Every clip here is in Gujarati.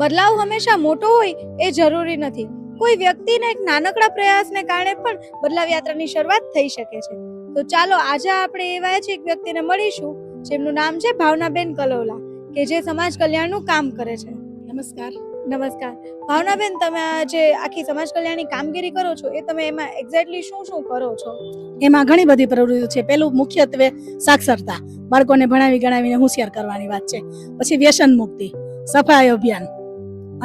બદલાવ હંમેશા મોટો હોય એ જરૂરી નથી. કોઈ વ્યક્તિના એક નાનકડા પ્રયાસને કારણે પણ બદલાવ યાત્રાની શરૂઆત થઈ શકે છે. તો ચાલો આજે આપણે એવા જ એક વ્યક્તિને મળીશું જેમનું નામ છે ભાવનાબેન કલોલા, કે જે સમાજ કલ્યાણનું કામ કરે છે. નમસ્કાર. નમસ્કાર ભાવનાબેન, તમે આ જે આખી સમાજ કલ્યાણની કામગીરી કરો છો એ તમે એમાં એક્ઝેક્ટલી શું શું કરો છો? એમાં ઘણી બધી પ્રવૃત્તિઓ છે. પેલું મુખ્યત્વે સાક્ષરતા, બાળકોને ભણાવી ગણાવીને હોશિયાર કરવાની વાત છે. પછી વ્યસન મુક્તિ, સફાઈ અભિયાન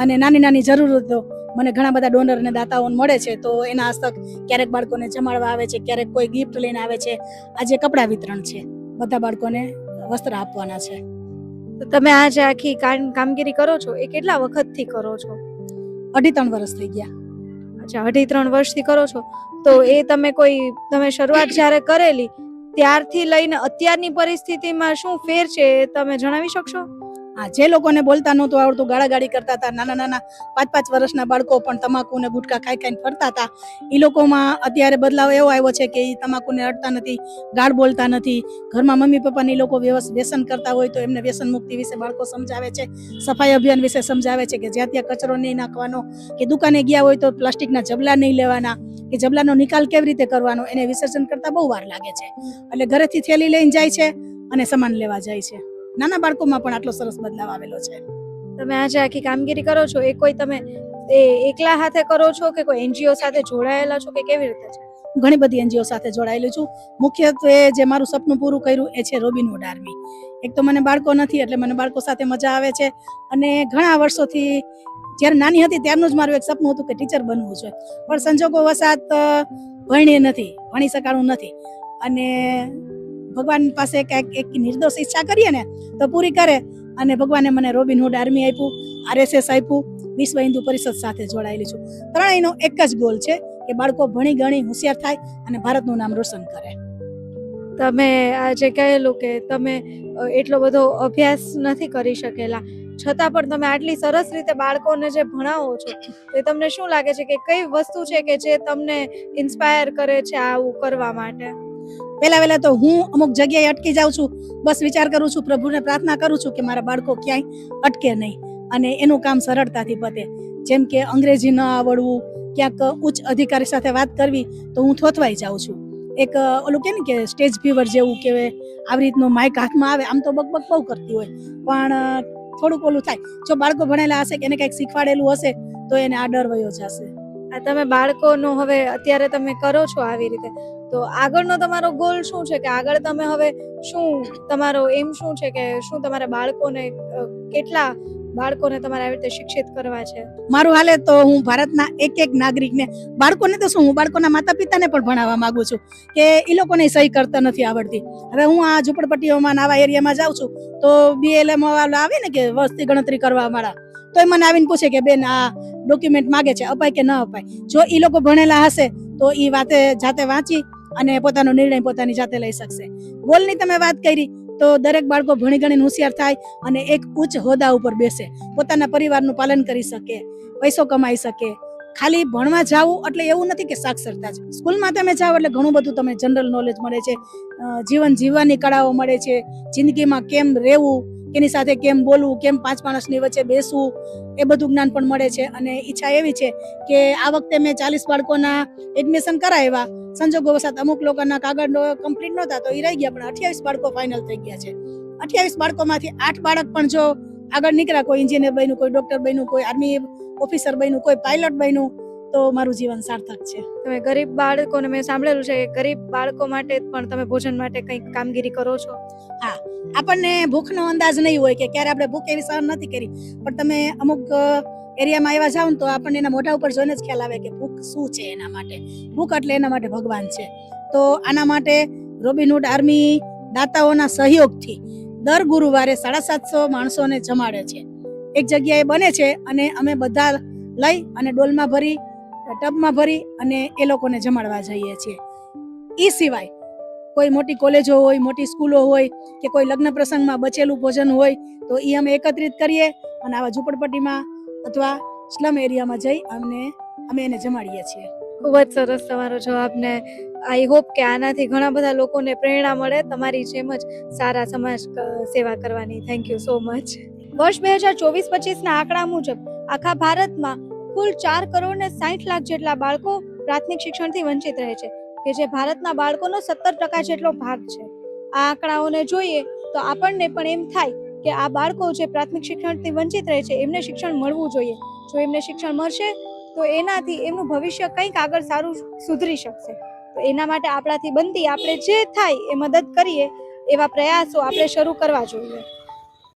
અને નાની નાની જરૂરતો. મને ઘણા બધા ડોનર અને દાતાઓ મળે છે, તો એના હસ્તક ક્યારેક બાળકોને જમાડવા આવે છે, ક્યારેક કોઈ ગિફ્ટ લઈને આવે છે. આજે કપડાં વિતરણ છે, બધા બાળકોને વસ્ત્ર આપવાના છે. તો તમે આ જે આખી કામગીરી કરો છો એ કેટલા વખતથી કરો છો? 2.5-3 વર્ષ થઈ ગયા. અચ્છા, 2.5-3 વર્ષથી કરો છો. તો એ તમે શરૂઆત જ્યારે કરેલી ત્યારથી લઈને અત્યારની પરિસ્થિતિમાં શું ફેર છે એ તમે જણાવી શકશો? હા, જે લોકોને બોલતા નહોતું આવડતું, ગાળાગાળી કરતા હતા, નાના નાના 5-5 વર્ષના બાળકો પણ તમાકુ ને ગુટકા ખાઈ ખાઈને ફરતા હતા, એ લોકોમાં અત્યારે બદલાવ એવો આવ્યો છે કે એ તમાકુને અડતા નથી, ગાળ બોલતા નથી. ઘરમાં મમ્મી પપ્પાની લોકો વ્યસન કરતા હોય તો એમને વ્યસન મુક્તિ વિશે બાળકો સમજાવે છે, સફાઈ અભિયાન વિશે સમજાવે છે કે જ્યાં ત્યાં કચરો નહીં નાખવાનો, કે દુકાને ગયા હોય તો પ્લાસ્ટિકના જબલા નહીં લેવાના, કે જબલાનો નિકાલ કેવી રીતે કરવાનો. એને વિસર્જન કરતા બહુ વાર લાગે છે, એટલે ઘરેથી થેલી લઈને જાય છે અને સામાન લેવા જાય છે. નાના બાળકોમાં પણ આટલો સરસ બદલાવ આવેલો છે. તમે આજે આખી કામગીરી કરો છો એ કોઈ તમે એકલા હાથે કરો છો કે કોઈ એનજીઓ સાથે જોડાયેલા છો કે કેવી રીતે છે? ઘણી બધી એનજીઓ સાથે જોડાયેલી છું. મુખ્યત્વે જે મારું સપનું પૂરું કર્યું એ છે રોબિનહુડ આર્મી. એક તો મને બાળકો નથી એટલે મને બાળકો સાથે મજા આવે છે, અને ઘણા વર્ષોથી જ્યારે નાની હતી ત્યારનું જ મારું એક સપનું હતું કે ટીચર બનવું છે, પણ સંજોગો વસાત ભણી શકાણું નથી. અને ભગવાન પાસે એક નિર્દોષ ઈચ્છા કરીએ ને તો પૂરી કરે, અને ભગવાને મને રોબિનહુડ આર્મી આપ્યું, RSS આપ્યું, વિશ્વ હિન્દુ પરિષદ સાથે જોડાયેલી છું. ત્રણેયનો એક જ ગોલ છે કે બાળકો ભણી ગણી હોશિયાર થાય અને ભારતનું નામ રોશન કરે. તમે આજે કહેલું કે તમે એટલો બધો અભ્યાસ નથી કરી શકેલા, છતાં પણ તમે આટલી સરસ રીતે બાળકોને જે ભણાવો છો, તો તમને શું લાગે છે કે કઈ વસ્તુ છે કે જે તમને ઇન્સ્પાયર કરે છે આવું કરવા માટે? પહેલા તો હું અમુક જગ્યાએ અટકી જાઉં છું, બસ વિચાર કરું છું, પ્રભુને પ્રાર્થના કરું છું કે મારા બાળકો ક્યાંય અટકે નહીં અને એનું કામ સરળતાથી પતે. જેમ કે અંગ્રેજી ન આવડવું, ક્યાંક ઉચ્ચ અધિકારી સાથે વાત કરવી તો હું થોતવાઈ જાઉં છું. એક ઓલું કે ને કે સ્ટેજ ફીવર જેવું કે આવી રીતનું માઇક હાથમાં આવે, આમ તો બકબક બહુ કરતી હોય, પણ થોડુંક ઓલું થાય. જો બાળકો ભણેલા હશે કે એને કંઈક શીખવાડેલું હશે તો એને આ ડર વયો જશે. આ તમે બાળકોનો હવે અત્યારે તમે કરો છો આવી રીતે, તો આગળનો તમારો ગોલ શું છે? કે આગળ તમે હવે તમારો એમ શું છે કે શું તમારે કેટલા બાળકોને તમારે આવી રીતે શિક્ષિત કરવા છે? મારું હાલે તો હું ભારતના એક નાગરિકને, બાળકોને તો શું, હું બાળકોના માતા પિતાને પણ ભણાવવા માંગુ છું કે એ લોકોને સહી કરતા નથી આવડતી. હવે હું આ ઝૂંપડપટ્ટીઓમાં આવા એરિયામાં જાઉં છું તો BLM વાળા આવે ને કે વસ્તી ગણતરી કરવા વાળા, તો એ મને આવીને પૂછે કે બેન આ ડોક્યુમેન્ટ માગે છે, અપાય કે ન અપાય. જો એ લોકો ભણેલા હશે તો એ જાતે વાંચી અને પોતાનો નિર્ણય પોતાની જાતે લઈ શકશે. ગોલની તમે વાત કરી તો દરેક બાળકો ભણી ગણીને હોશિયાર થાય અને એક ઉચ્ચ હોદ્દા ઉપર બેસે, પોતાના પરિવારનું પાલન કરી શકે, પૈસો કમાઈ શકે. ખાલી ભણવા જાવું એટલે એવું નથી કે સાક્ષરતા છે. સ્કૂલમાં તમે જાઓ એટલે ઘણું બધું તમને જનરલ નોલેજ મળે છે, જીવન જીવવાની કળાઓ મળે છે, જિંદગીમાં કેમ રહેવું, કેની સાથે કેમ બોલવું, કેમ 5 માણસની વચ્ચે બેસવું, એ બધું જ્ઞાન પણ મળે છે. અને ઈચ્છા એવી છે કે આ વખતે મેં 40 બાળકોના એડમિશન કરાવ્યા, સંજોગો વસાત અમુક લોકોના કાગળ કમ્પ્લીટ નહોતા તો એ રહી ગયા, પણ 28 બાળકો ફાઇનલ થઈ ગયા છે. 28 બાળકોમાંથી 8 બાળક પણ જો આગળ નીકળ્યા, કોઈ એન્જિનિયર બન્યું, કોઈ ડોક્ટર બન્યું, કોઈ આર્મી ઓફિસર બન્યું, કોઈ પાયલટ બન્યું, તો મારું જીવન સાર્થક છે. તમે ગરીબ બાળકોને, મેં સાંભળેલું છે કે ગરીબ બાળકો માટે પણ તમે ભોજન માટે કંઈક કામગીરી કરો છો? હા, આપણને ભૂખનો અંદાજ નહીં હોય કે ક્યારે આપણે ભૂખ એવી સહન નથી કરી, પણ તમે અમુક એરિયામાં આવ્યા જાવ ને તો આપણને એના મોઢા ઉપર જોઈને જ ખ્યાલ આવે કે ભૂખ શું છે. એના માટે ભૂખ એટલે એના માટે ભગવાન છે. તો આના માટે રોબિનહુડ આર્મી દાતાઓના સહયોગથી દર ગુરુવારે 750 માણસોને જમાડે છે. એક જગ્યાએ બને છે અને અમે બધા લઈ અને ડોલમાં ભરી, ટબમાં ભરી અને એ લોકોને જમાડવા જઈએ છીએ. એ સિવાય કોઈ મોટી કોલેજો હોય, મોટી સ્કૂલો હોય કે કોઈ લગ્ન પ્રસંગમાં બચેલું ભોજન હોય તો એ અમે એકત્રિત કરીએ અને આવા ઝૂંપડપટ્ટીમાં અથવા સ્લમ એરિયામાં જઈ અમે એને જમાડીએ છીએ. ખૂબ જ સરસ તમારો જવાબ, ને આઈ હોપ કે આનાથી ઘણા બધા લોકોને પ્રેરણા મળે તમારી જેમ જ સારા સમાજ સેવા કરવાની. Thank you so much. વર્ષ 2024-25ના આંકડા મુજબ આખા ભારતમાં કુલ 4,60,00,000 જેટલા બાળકો પ્રાથમિક શિક્ષણથી વંચિત રહે છે, કે જે ભારતના બાળકોનો 17% જેટલો ભાગ છે. આ આંકડાઓને જોઈએ તો આપણને પણ એમ થાય કે આ બાળકો જે પ્રાથમિક શિક્ષણથી વંચિત રહે છે એમને શિક્ષણ મળવું જોઈએ. જો એમને શિક્ષણ મળશે તો એનાથી એમનું ભવિષ્ય કંઈક આગળ સારું સુધરી શકશે. તો એના માટે આપણાથી બનતી આપણે જે થાય એ મદદ કરીએ એવા પ્રયાસો આપણે શરૂ કરવા જોઈએ.